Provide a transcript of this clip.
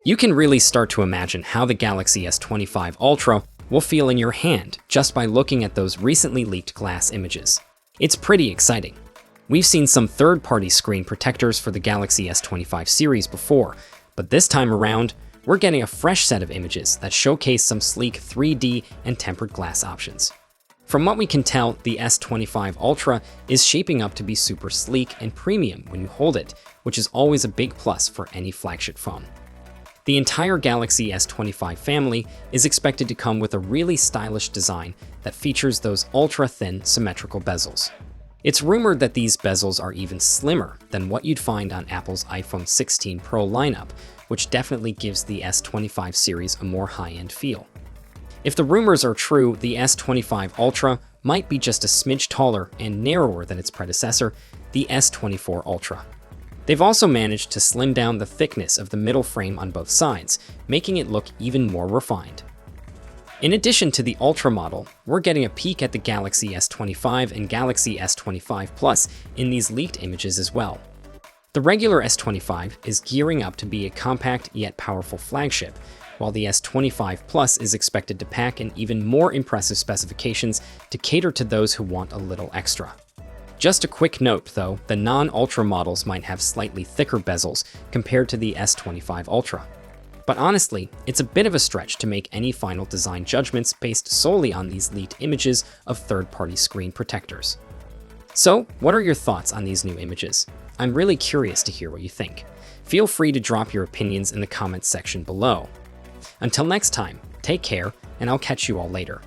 You can really start to imagine how the Galaxy S25 Ultra will feel in your hand just by looking at those recently leaked glass images. It's pretty exciting. We've seen some third-party screen protectors for the Galaxy S25 series before, but this time around, we're getting a fresh set of images that showcase some sleek 3D and tempered glass options. From what we can tell, the S25 Ultra is shaping up to be super sleek and premium when you hold it, which is always a big plus for any flagship phone. The entire Galaxy S25 family is expected to come with a really stylish design that features those ultra-thin symmetrical bezels. It's rumored that these bezels are even slimmer than what you'd find on Apple's iPhone 16 Pro lineup, which definitely gives the S25 series a more high-end feel. If the rumors are true, the S25 Ultra might be just a smidge taller and narrower than its predecessor, the S24 Ultra. They've also managed to slim down the thickness of the middle frame on both sides, making it look even more refined. In addition to the Ultra model, we're getting a peek at the Galaxy S25 and Galaxy S25 Plus in these leaked images as well. The regular S25 is gearing up to be a compact yet powerful flagship, while the S25 Plus is expected to pack in even more impressive specifications to cater to those who want a little extra. Just a quick note though, the non-Ultra models might have slightly thicker bezels compared to the S25 Ultra. But honestly, it's a bit of a stretch to make any final design judgments based solely on these leaked images of third-party screen protectors. So, what are your thoughts on these new images? I'm really curious to hear what you think. Feel free to drop your opinions in the comments section below. Until next time, take care, and I'll catch you all later.